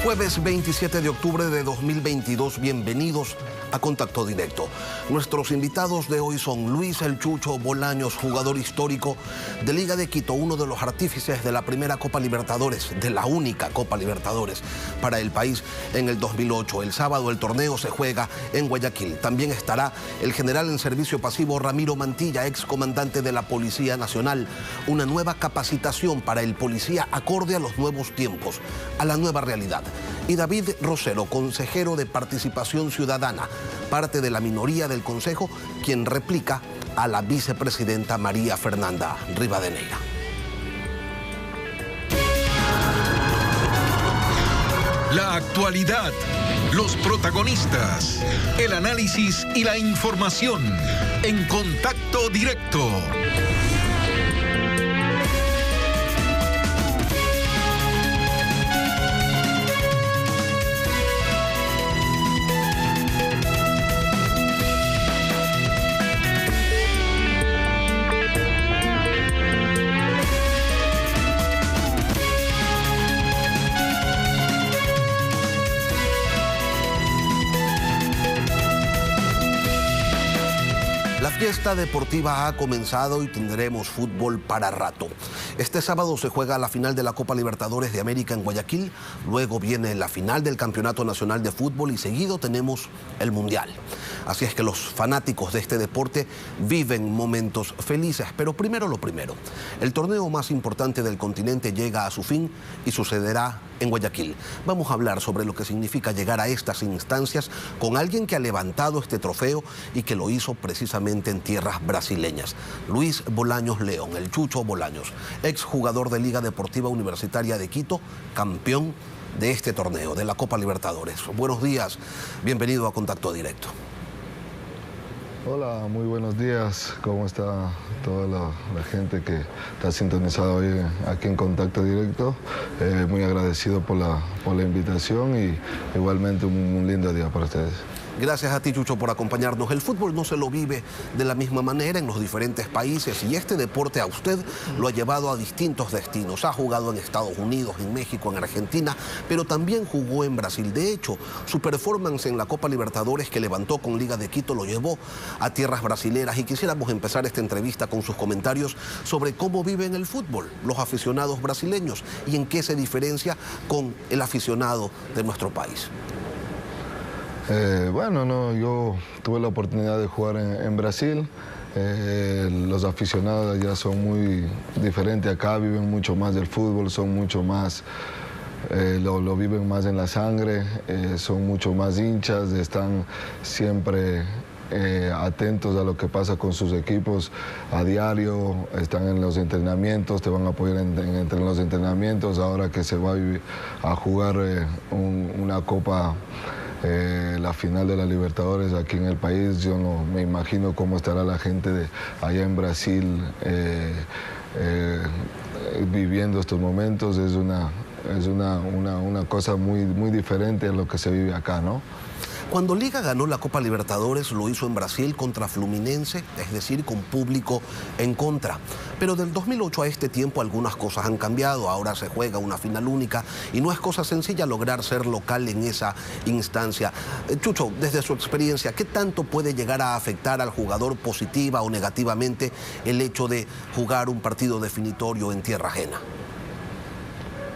Jueves 27 de octubre de 2022, bienvenidos a Contacto Directo. Nuestros invitados de hoy son Luis El Chucho Bolaños, jugador histórico de Liga de Quito, uno de los artífices de la primera Copa Libertadores, de la única Copa Libertadores para el país en el 2008. El sábado el torneo se juega en Guayaquil. También estará el general en servicio pasivo Ramiro Mantilla, ex comandante de la Policía Nacional. Una nueva capacitación para el policía acorde a los nuevos tiempos, a la nueva realidad. Y David Rosero, consejero de Participación Ciudadana, parte de la minoría del Consejo, quien replica a la vicepresidenta María Fernanda Rivadeneira. La actualidad, los protagonistas, el análisis y la información en Contacto Directo. La fiesta deportiva ha comenzado y tendremos fútbol para rato. Este sábado se juega la final de la Copa Libertadores de América en Guayaquil, luego viene la final del Campeonato Nacional de Fútbol y seguido tenemos el Mundial. Así es que los fanáticos de este deporte viven momentos felices, pero primero lo primero. El torneo más importante del continente llega a su fin y sucederá en Guayaquil. Vamos a hablar sobre lo que significa llegar a estas instancias con alguien que ha levantado este trofeo y que lo hizo precisamente en tierras brasileñas. Luis Bolaños León, el Chucho Bolaños, exjugador de Liga Deportiva Universitaria de Quito, campeón de este torneo, de la Copa Libertadores. Buenos días, bienvenido a Contacto Directo. Hola, muy buenos días. ¿Cómo está toda la gente que está sintonizada hoy aquí en Contacto Directo? Muy agradecido por la invitación y igualmente un lindo día para ustedes. Gracias a ti, Chucho, por acompañarnos. El fútbol no se lo vive de la misma manera en los diferentes países y este deporte a usted lo ha llevado a distintos destinos. Ha jugado en Estados Unidos, en México, en Argentina, pero también jugó en Brasil. De hecho, su performance en la Copa Libertadores que levantó con Liga de Quito lo llevó a tierras brasileras y quisiéramos empezar esta entrevista con sus comentarios sobre cómo viven el fútbol los aficionados brasileños y en qué se diferencia con el aficionado de nuestro país. Yo tuve la oportunidad de jugar en Brasil. Los aficionados allá son muy diferentes acá, viven mucho más del fútbol, son mucho más, lo viven más en la sangre, son mucho más hinchas, están siempre atentos a lo que pasa con sus equipos a diario, están en los entrenamientos, te van a apoyar entre los entrenamientos. Ahora que se va a jugar una copa, la final de la Libertadores aquí en el país, yo no me imagino cómo estará la gente de allá en Brasil viviendo estos momentos. Es una cosa muy diferente a lo que se vive acá, ¿no? Cuando Liga ganó la Copa Libertadores lo hizo en Brasil contra Fluminense, es decir, con público en contra. Pero del 2008 a este tiempo algunas cosas han cambiado, ahora se juega una final única y no es cosa sencilla lograr ser local en esa instancia. Chucho, desde su experiencia, ¿qué tanto puede llegar a afectar al jugador positiva o negativamente el hecho de jugar un partido definitorio en tierra ajena?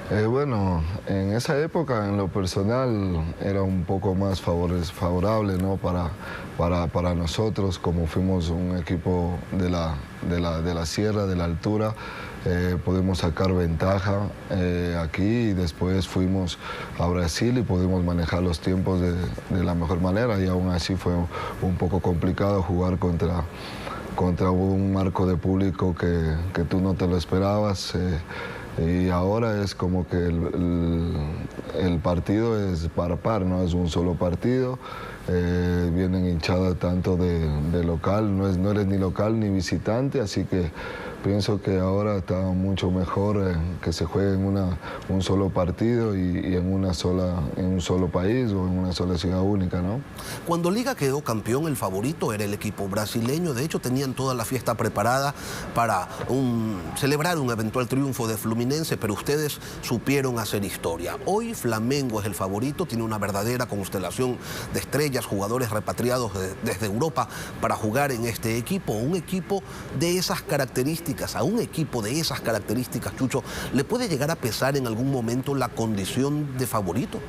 En esa época, en lo personal, era un poco más favorable, ¿no? para nosotros, como fuimos un equipo de la sierra, de la altura, pudimos sacar ventaja aquí y después fuimos a Brasil y pudimos manejar los tiempos de la mejor manera y aún así fue un poco complicado jugar contra un marco de público que tú no te lo esperabas. Y ahora es como que el partido es par a par, no es un solo partido. Vienen hinchadas tanto de local, no eres ni local ni visitante, así que Pienso que ahora está mucho mejor que se juegue en un solo partido y en un solo país o en una sola ciudad única, ¿no? Cuando Liga quedó campeón, el favorito era el equipo brasileño. De hecho, tenían toda la fiesta preparada para celebrar un eventual triunfo de Fluminense, pero ustedes supieron hacer historia. Hoy Flamengo es el favorito, tiene una verdadera constelación de estrellas, jugadores repatriados desde Europa para jugar en este equipo. Un equipo de esas características, a un equipo de esas características, Chucho, ¿le puede llegar a pesar en algún momento la condición de favorito?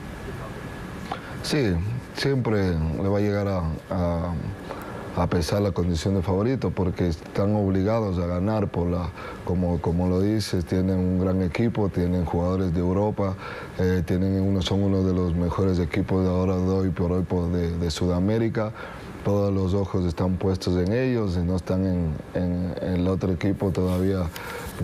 Sí, siempre le va a llegar a pesar la condición de favorito porque están obligados a ganar como lo dices, tienen un gran equipo, tienen jugadores de Europa, son uno de los mejores equipos de ahora de hoy por hoy de Sudamérica. Todos los ojos están puestos en ellos y no están en el otro equipo todavía,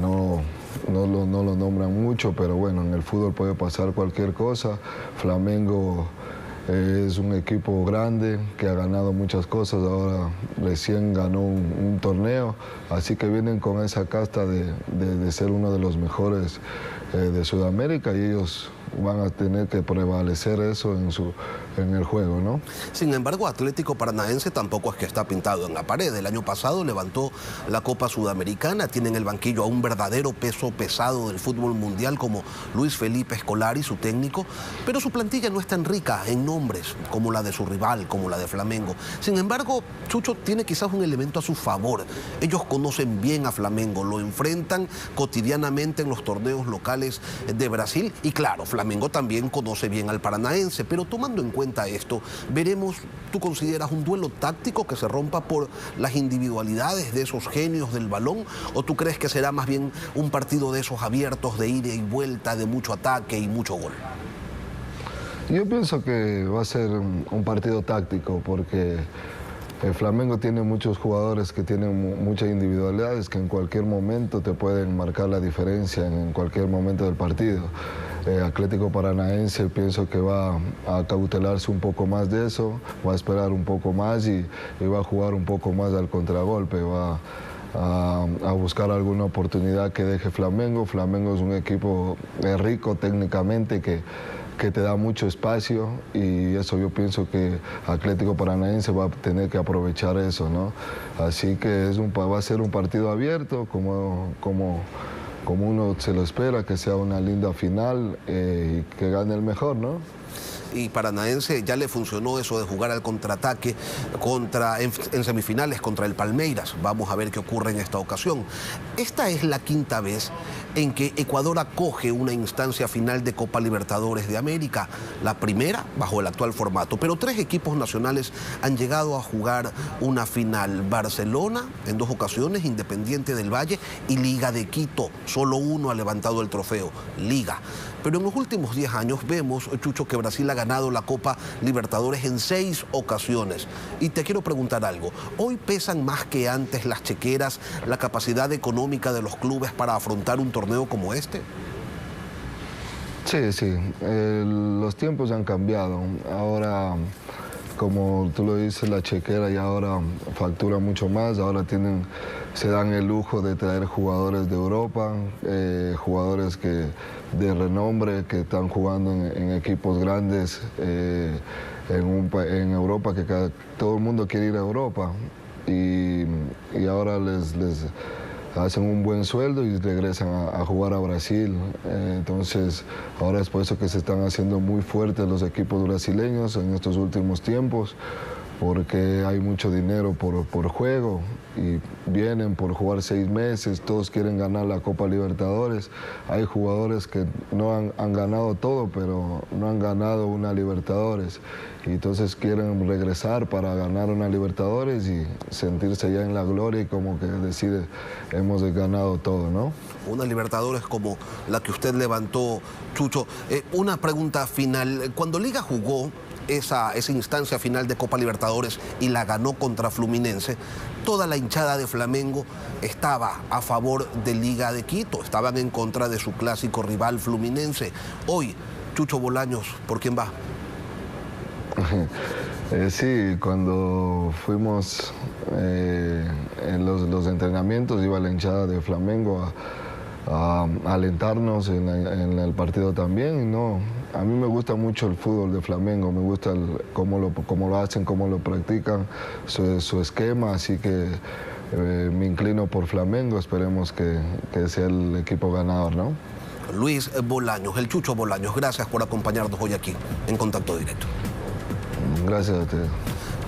no lo nombran mucho, pero bueno, en el fútbol puede pasar cualquier cosa. Flamengo es un equipo grande que ha ganado muchas cosas, ahora recién ganó un torneo, así que vienen con esa casta de ser uno de los mejores de Sudamérica y ellos van a tener que prevalecer eso en el juego, ¿no? Sin embargo, Atlético Paranaense tampoco es que está pintado en la pared. El año pasado levantó la Copa Sudamericana, tiene en el banquillo a un verdadero peso pesado del fútbol mundial como Luis Felipe Scolari, su técnico, pero su plantilla no es tan rica en nombres como la de su rival, como la de Flamengo. Sin embargo, Chucho tiene quizás un elemento a su favor. Ellos conocen bien a Flamengo, lo enfrentan cotidianamente en los torneos locales de Brasil y claro, Flamengo también conoce bien al Paranaense, pero tomando en cuenta esto, veremos, ¿tú consideras un duelo táctico que se rompa por las individualidades de esos genios del balón? ¿O tú crees que será más bien un partido de esos abiertos, de ida y vuelta, de mucho ataque y mucho gol? Yo pienso que va a ser un partido táctico porque el Flamengo tiene muchos jugadores que tienen muchas individualidades que en cualquier momento te pueden marcar la diferencia en cualquier momento del partido. Atlético Paranaense pienso que va a cautelarse un poco más de eso, va a esperar un poco más y va a jugar un poco más al contragolpe, va a buscar alguna oportunidad que deje Flamengo. Flamengo es un equipo rico técnicamente que te da mucho espacio y eso yo pienso que Atlético Paranaense va a tener que aprovechar eso, ¿no? Así que va a ser un partido abierto como uno se lo espera, que sea una linda final y que gane el mejor, ¿no? Y Paranaense ya le funcionó eso de jugar al contraataque en semifinales contra el Palmeiras. Vamos a ver qué ocurre en esta ocasión. Esta es la quinta vez en que Ecuador acoge una instancia final de Copa Libertadores de América. La primera bajo el actual formato, pero 3 equipos nacionales han llegado a jugar una final. Barcelona en 2 ocasiones, Independiente del Valle y Liga de Quito. Solo uno ha levantado el trofeo, Liga. Pero en los últimos 10 años vemos, Chucho, que Brasil ha ganado la Copa Libertadores en 6 ocasiones. Y te quiero preguntar algo. ¿Hoy pesan más que antes las chequeras, la capacidad económica de los clubes para afrontar un torneo como este? Sí. Los tiempos han cambiado. Ahora, como tú lo dices, la chequera ya ahora factura mucho más. Ahora se dan el lujo de traer jugadores de Europa, jugadores de renombre que están jugando en equipos grandes en Europa, que todo el mundo quiere ir a Europa y ahora les hacen un buen sueldo y regresan a jugar a Brasil. Entonces ahora es por eso que se están haciendo muy fuertes los equipos brasileños en estos últimos tiempos, porque hay mucho dinero por juego y vienen por jugar 6 meses, todos quieren ganar la Copa Libertadores. Hay jugadores que no han ganado todo, pero no han ganado una Libertadores. Y entonces quieren regresar para ganar una Libertadores y sentirse ya en la gloria y como que decir, hemos ganado todo, ¿no? Una Libertadores como la que usted levantó, Chucho. Una pregunta final. Cuando Liga jugó esa instancia final de Copa Libertadores y la ganó contra Fluminense, toda la hinchada de Flamengo estaba a favor de Liga de Quito, estaban en contra de su clásico rival Fluminense. Hoy, Chucho Bolaños, ¿por quién va? Sí, cuando fuimos en los entrenamientos iba la hinchada de Flamengo a alentarnos en el partido también. Y a mí me gusta mucho el fútbol de Flamengo, me gusta cómo lo hacen, cómo lo practican, su esquema, así que me inclino por Flamengo, esperemos que sea el equipo ganador, ¿no? Luis Bolaños, el Chucho Bolaños, gracias por acompañarnos hoy aquí en Contacto Directo. Gracias a ustedes.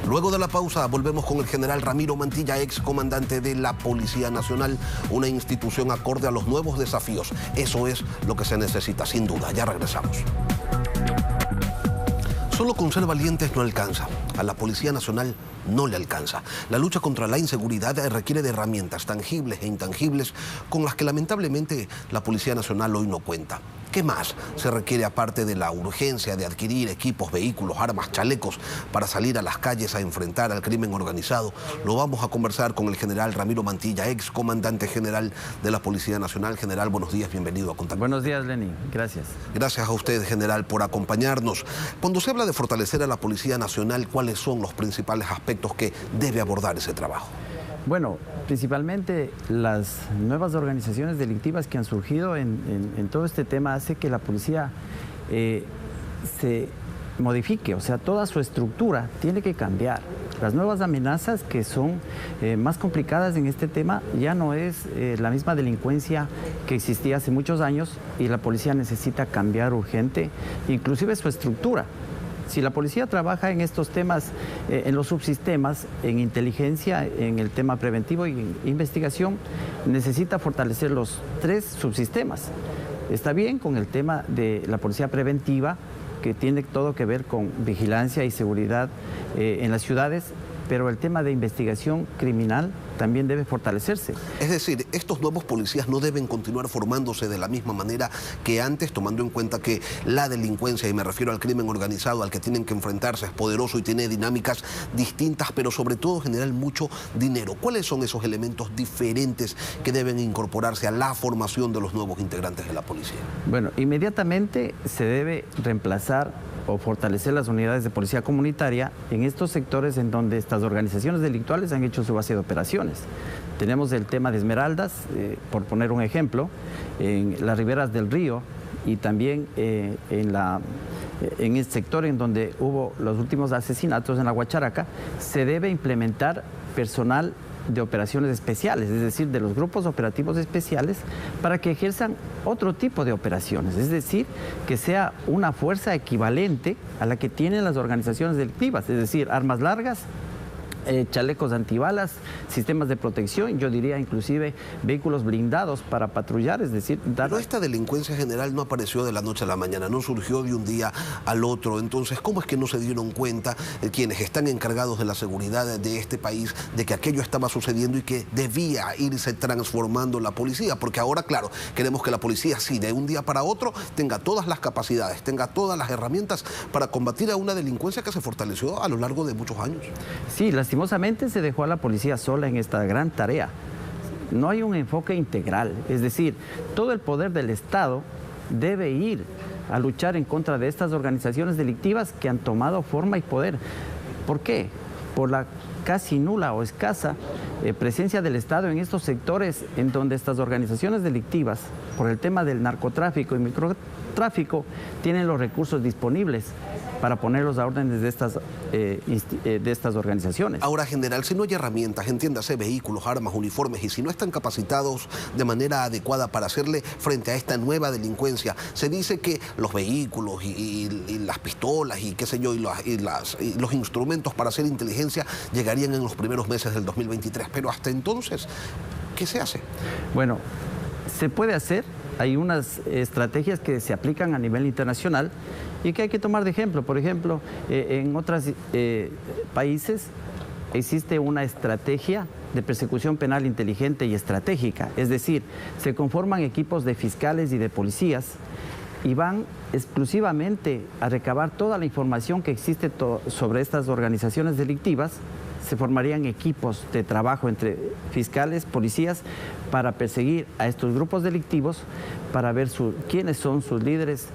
Luego de la pausa volvemos con el general Ramiro Mantilla, ex comandante de la Policía Nacional, una institución acorde a los nuevos desafíos. Eso es lo que se necesita, sin duda. Ya regresamos. Solo con ser valientes no alcanza. A la Policía Nacional no le alcanza. La lucha contra la inseguridad requiere de herramientas tangibles e intangibles con las que lamentablemente la Policía Nacional hoy no cuenta. ¿Qué más se requiere aparte de la urgencia de adquirir equipos, vehículos, armas, chalecos para salir a las calles a enfrentar al crimen organizado? Lo vamos a conversar con el general Ramiro Mantilla, ex comandante general de la Policía Nacional. General, buenos días, bienvenido a Contacto. Buenos días, Lenín, gracias. Gracias a usted, general, por acompañarnos. Cuando se habla de fortalecer a la Policía Nacional, ¿cuáles son los principales aspectos que debe abordar ese trabajo? Bueno, principalmente las nuevas organizaciones delictivas que han surgido en todo este tema hace que la policía se modifique, o sea, toda su estructura tiene que cambiar. Las nuevas amenazas que son más complicadas en este tema ya no es la misma delincuencia que existía hace muchos años y la policía necesita cambiar urgente, inclusive su estructura. Si la policía trabaja en estos temas, en los subsistemas, en inteligencia, en el tema preventivo y en investigación, necesita fortalecer los 3 subsistemas. Está bien con el tema de la policía preventiva, que tiene todo que ver con vigilancia y seguridad en las ciudades, pero el tema de investigación criminal también debe fortalecerse. Es decir, estos nuevos policías no deben continuar formándose de la misma manera que antes, tomando en cuenta que la delincuencia, y me refiero al crimen organizado al que tienen que enfrentarse, es poderoso y tiene dinámicas distintas, pero sobre todo genera mucho dinero. ¿Cuáles son esos elementos diferentes que deben incorporarse a la formación de los nuevos integrantes de la policía? Bueno, inmediatamente se debe reemplazar o fortalecer las unidades de policía comunitaria en estos sectores en donde estas organizaciones delictuales han hecho su base de operaciones. Tenemos el tema de Esmeraldas, por poner un ejemplo, en las riberas del río y también en el sector en donde hubo los últimos asesinatos en la Guacharaca, se debe implementar personal de operaciones especiales, es decir, de los grupos operativos especiales, para que ejerzan otro tipo de operaciones, es decir, que sea una fuerza equivalente a la que tienen las organizaciones delictivas, es decir, armas largas, chalecos antibalas, sistemas de protección, yo diría inclusive vehículos blindados para patrullar, es decir... Pero esta delincuencia general no apareció de la noche a la mañana, no surgió de un día al otro. Entonces, ¿cómo es que no se dieron cuenta quienes están encargados de la seguridad de este país de que aquello estaba sucediendo y que debía irse transformando la policía? Porque ahora, claro, queremos que la policía, sí, de un día para otro, tenga todas las capacidades, tenga todas las herramientas para combatir a una delincuencia que se fortaleció a lo largo de muchos años. Sí, lastimosamente se dejó a la policía sola en esta gran tarea. No hay un enfoque integral, es decir, todo el poder del Estado debe ir a luchar en contra de estas organizaciones delictivas que han tomado forma y poder. ¿Por qué? Por la casi nula o escasa presencia del Estado en estos sectores en donde estas organizaciones delictivas, por el tema del narcotráfico y microtráfico, tienen los recursos disponibles para ponerlos a órdenes de estas organizaciones. Ahora, general, si no hay herramientas, entiéndase, vehículos, armas, uniformes, y si no están capacitados de manera adecuada para hacerle frente a esta nueva delincuencia, se dice que los vehículos y las pistolas y qué sé yo, y los instrumentos para hacer inteligencia llegarían en los primeros meses del 2023. Pero hasta entonces, ¿qué se hace? Bueno, se puede hacer. Hay unas estrategias que se aplican a nivel internacional y que hay que tomar de ejemplo. Por ejemplo, en otros países existe una estrategia de persecución penal inteligente y estratégica. Es decir, se conforman equipos de fiscales y de policías y van exclusivamente a recabar toda la información que existe sobre estas organizaciones delictivas. Se formarían equipos de trabajo entre fiscales, policías, para perseguir a estos grupos delictivos, para ver quiénes son sus líderes,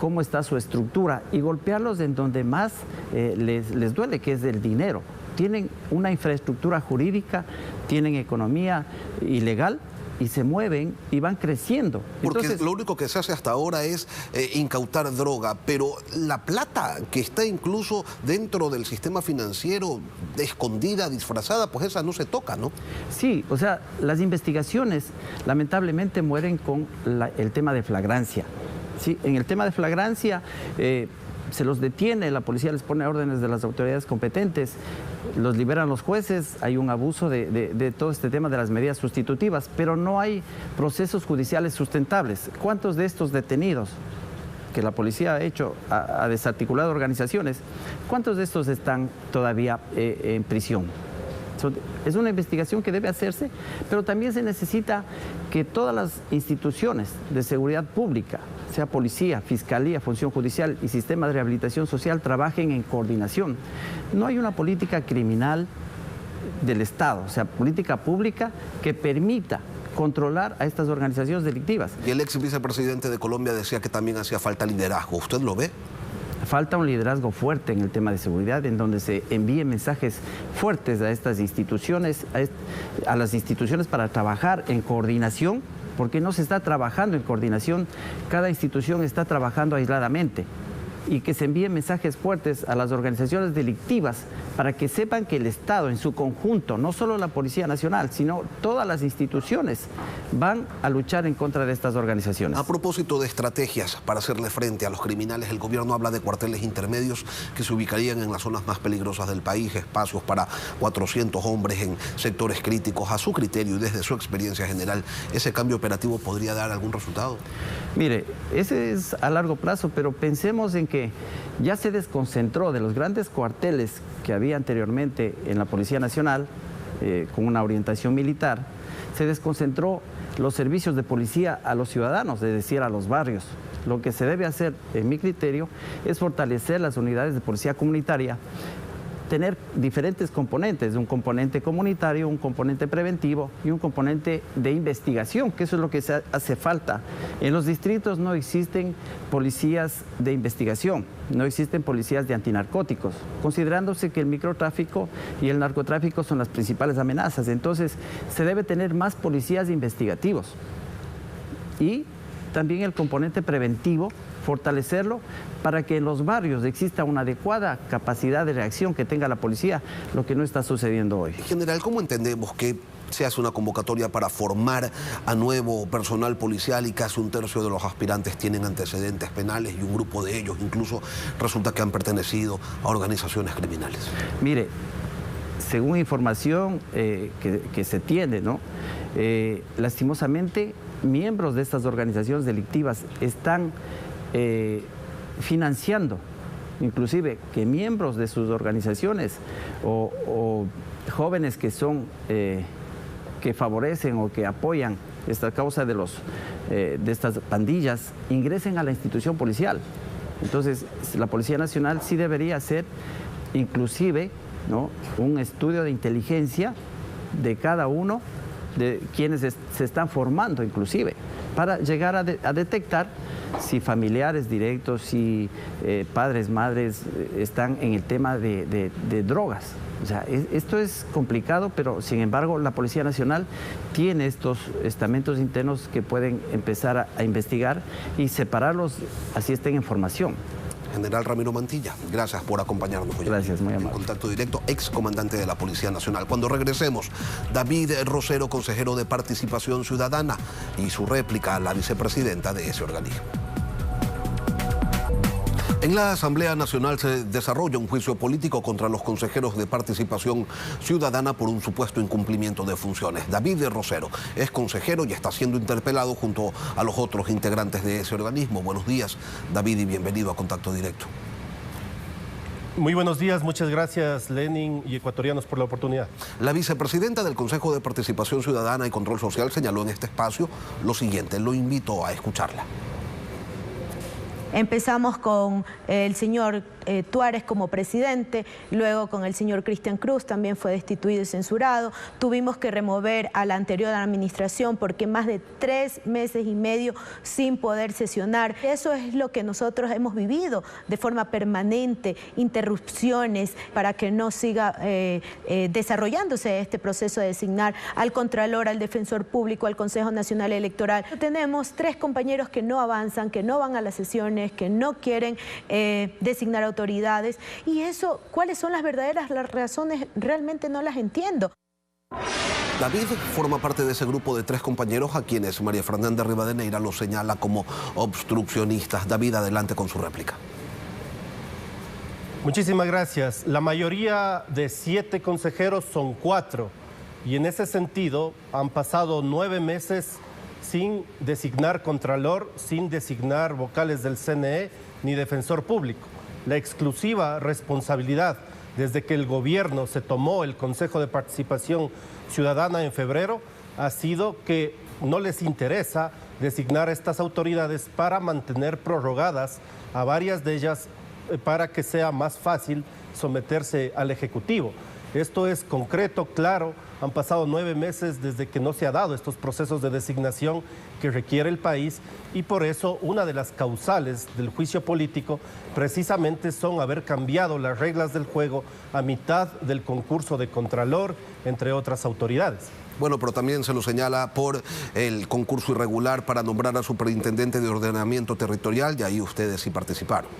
cómo está su estructura y golpearlos en donde más les duele, que es el dinero. Tienen una infraestructura jurídica, tienen economía ilegal y se mueven y van creciendo. Porque Entonces, lo único que se hace hasta ahora es incautar droga, pero la plata que está incluso dentro del sistema financiero, escondida, disfrazada, pues esa no se toca, ¿no? sí, o sea, las investigaciones lamentablemente mueren con el tema de flagrancia. Sí, en el tema de flagrancia se los detiene, la policía les pone órdenes de las autoridades competentes, los liberan los jueces, hay un abuso de todo este tema de las medidas sustitutivas, pero no hay procesos judiciales sustentables. ¿Cuántos de estos detenidos que la policía ha hecho, ha desarticulado organizaciones, cuántos de estos están todavía en prisión? Es una investigación que debe hacerse, pero también se necesita que todas las instituciones de seguridad pública, sea policía, fiscalía, función judicial y sistema de rehabilitación social, trabajen en coordinación. No hay una política criminal del Estado, o sea, política pública que permita controlar a estas organizaciones delictivas. Y el ex vicepresidente de Colombia decía que también hacía falta liderazgo. ¿Usted lo ve? Falta un liderazgo fuerte en el tema de seguridad, en donde se envíen mensajes fuertes a estas instituciones, a las instituciones para trabajar en coordinación, porque no se está trabajando en coordinación, cada institución está trabajando aisladamente. Y que se envíen mensajes fuertes a las organizaciones delictivas para que sepan que el Estado en su conjunto, no solo la Policía Nacional, sino todas las instituciones van a luchar en contra de estas organizaciones. A propósito de estrategias para hacerle frente a los criminales, el gobierno habla de cuarteles intermedios que se ubicarían en las zonas más peligrosas del país, espacios para 400 hombres en sectores críticos. A su criterio y desde su experiencia general, ¿ese cambio operativo podría dar algún resultado? Mire, ese es a largo plazo, pero pensemos en que ya se desconcentró de los grandes cuarteles que había anteriormente en la Policía Nacional, con una orientación militar, se desconcentró los servicios de policía a los ciudadanos, es decir, a los barrios. Lo que se debe hacer, en mi criterio, es fortalecer las unidades de policía comunitaria, tener diferentes componentes, un componente comunitario, un componente preventivo y un componente de investigación, que eso es lo que hace falta. En los distritos no existen policías de investigación, no existen policías de antinarcóticos, considerándose que el microtráfico y el narcotráfico son las principales amenazas. Entonces, se debe tener más policías investigativos y también el componente preventivo, fortalecerlo para que en los barrios exista una adecuada capacidad de reacción que tenga la policía, lo que no está sucediendo hoy. General, ¿cómo entendemos que se hace una convocatoria para formar a nuevo personal policial y casi un tercio de los aspirantes tienen antecedentes penales y un grupo de ellos incluso resulta que han pertenecido a organizaciones criminales? Mire, según información que se tiene, ¿no? Lastimosamente, miembros de estas organizaciones delictivas están financiando, inclusive que miembros de sus organizaciones o jóvenes que son que favorecen o que apoyan esta causa de estas pandillas ingresen a la institución policial. Entonces, la Policía Nacional sí debería hacer inclusive, ¿no?, un estudio de inteligencia de cada uno de quienes se están formando inclusive, para llegar a detectar si familiares directos, si padres, madres están en el tema de drogas. O sea, esto es complicado, pero sin embargo la Policía Nacional tiene estos estamentos internos que pueden empezar a investigar y separarlos así estén en formación. General Ramiro Mantilla, gracias por acompañarnos hoy. Gracias, muy amable. En Contacto Directo, ex comandante de la Policía Nacional. Cuando regresemos, David Rosero, consejero de Participación Ciudadana, y su réplica a la vicepresidenta de ese organismo. En la Asamblea Nacional se desarrolla un juicio político contra los consejeros de Participación Ciudadana por un supuesto incumplimiento de funciones. David Rosero es consejero y está siendo interpelado junto a los otros integrantes de ese organismo. Buenos días, David, y bienvenido a Contacto Directo. Muy buenos días, muchas gracias, Lenin y ecuatorianos, por la oportunidad. La vicepresidenta del Consejo de Participación Ciudadana y Control Social señaló en este espacio lo siguiente, lo invito a escucharla. Empezamos con el señor Tuárez como presidente, luego con el señor Cristian Cruz, también fue destituido y censurado. Tuvimos que remover a la anterior administración porque más de 3 meses y medio sin poder sesionar. Eso es lo que nosotros hemos vivido de forma permanente, interrupciones para que no siga desarrollándose este proceso de designar al Contralor, al Defensor Público, al Consejo Nacional Electoral. Tenemos 3 compañeros que no avanzan, que no van a las sesiones, que no quieren designar autoridades, y eso, ¿cuáles son las razones? Realmente no las entiendo. David forma parte de ese grupo de 3 compañeros a quienes María Fernanda Rivadeneira los señala como obstruccionistas. David, adelante con su réplica. Muchísimas gracias. La mayoría de 7 consejeros son 4, y en ese sentido han pasado 9 meses sin designar contralor, sin designar vocales del CNE ni defensor público. La exclusiva responsabilidad desde que el gobierno se tomó el Consejo de Participación Ciudadana en febrero ha sido que no les interesa designar a estas autoridades para mantener prorrogadas a varias de ellas para que sea más fácil someterse al Ejecutivo. Esto es concreto, claro. Han pasado 9 meses desde que no se ha dado estos procesos de designación que requiere el país, y por eso una de las causales del juicio político precisamente son haber cambiado las reglas del juego a mitad del concurso de Contralor, entre otras autoridades. Bueno, pero también se lo señala por el concurso irregular para nombrar al superintendente de ordenamiento territorial, y ahí ustedes sí participaron.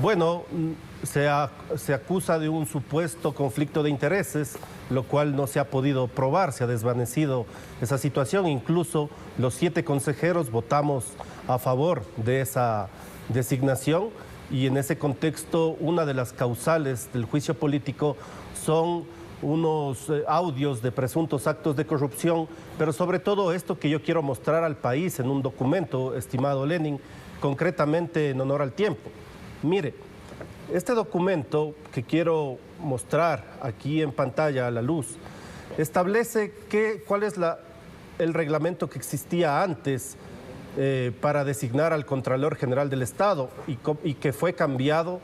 Bueno, se acusa de un supuesto conflicto de intereses, lo cual no se ha podido probar, se ha desvanecido esa situación. Incluso los 7 consejeros votamos a favor de esa designación, y en ese contexto una de las causales del juicio político son unos audios de presuntos actos de corrupción, pero sobre todo esto que yo quiero mostrar al país en un documento, estimado Lenin, concretamente en honor al tiempo. Mire, este documento que quiero mostrar aquí en pantalla a la luz establece cuál es el reglamento que existía antes para designar al Contralor General del Estado y que fue cambiado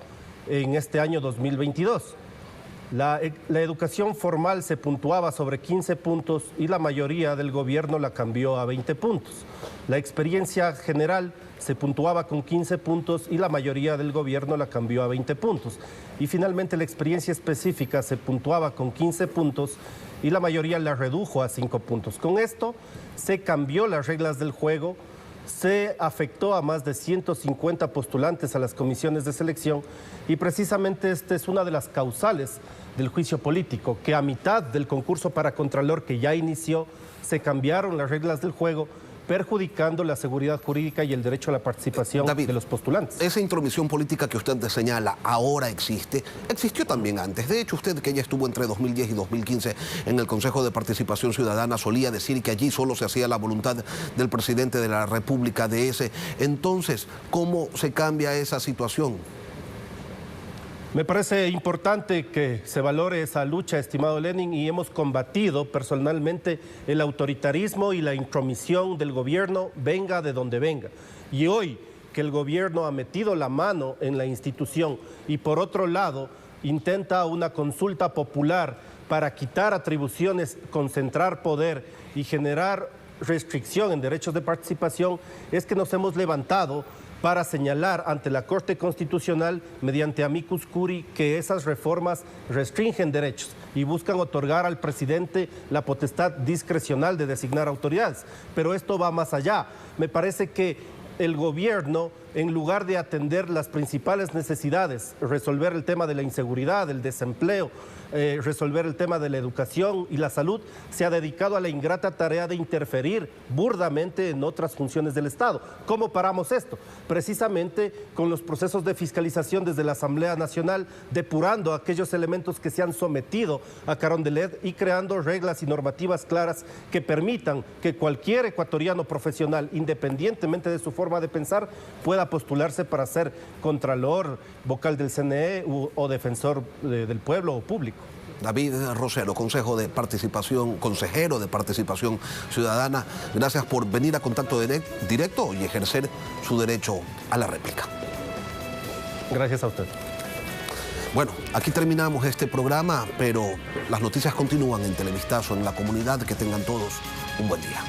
en este año 2022. La educación formal se puntuaba sobre 15 puntos y la mayoría del gobierno la cambió a 20 puntos. La experiencia general se puntuaba con 15 puntos y la mayoría del gobierno la cambió a 20 puntos. Y finalmente la experiencia específica se puntuaba con 15 puntos y la mayoría la redujo a 5 puntos. Con esto se cambió las reglas del juego, se afectó a más de 150 postulantes a las comisiones de selección, y precisamente esta es una de las causales del juicio político, que a mitad del concurso para Contralor que ya inició, se cambiaron las reglas del juego, perjudicando la seguridad jurídica y el derecho a la participación de los postulantes. Esa intromisión política que usted señala ahora existió también antes. De hecho, usted, que ya estuvo entre 2010 y 2015 en el Consejo de Participación Ciudadana, solía decir que allí solo se hacía la voluntad del presidente de la República de ese. Entonces, ¿cómo se cambia esa situación? Me parece importante que se valore esa lucha, estimado Lenin, y hemos combatido personalmente el autoritarismo y la intromisión del gobierno, venga de donde venga. Y hoy que el gobierno ha metido la mano en la institución y por otro lado intenta una consulta popular para quitar atribuciones, concentrar poder y generar restricción en derechos de participación, es que nos hemos levantado para señalar ante la Corte Constitucional, mediante amicus curiae, que esas reformas restringen derechos y buscan otorgar al presidente la potestad discrecional de designar autoridades. Pero esto va más allá. Me parece que el gobierno, en lugar de atender las principales necesidades, resolver el tema de la inseguridad, el desempleo, resolver el tema de la educación y la salud, se ha dedicado a la ingrata tarea de interferir burdamente en otras funciones del Estado. ¿Cómo paramos esto? Precisamente con los procesos de fiscalización desde la Asamblea Nacional, depurando aquellos elementos que se han sometido a Carondelet y creando reglas y normativas claras que permitan que cualquier ecuatoriano profesional, independientemente de su forma de pensar, pueda postularse para ser contralor, vocal del CNE o defensor del pueblo o público. David Rosero, consejero de Participación Ciudadana, gracias por venir a Contacto Directo y ejercer su derecho a la réplica. Gracias a usted. Bueno, aquí terminamos este programa, pero las noticias continúan en Televistazo, en La Comunidad. Que tengan todos un buen día.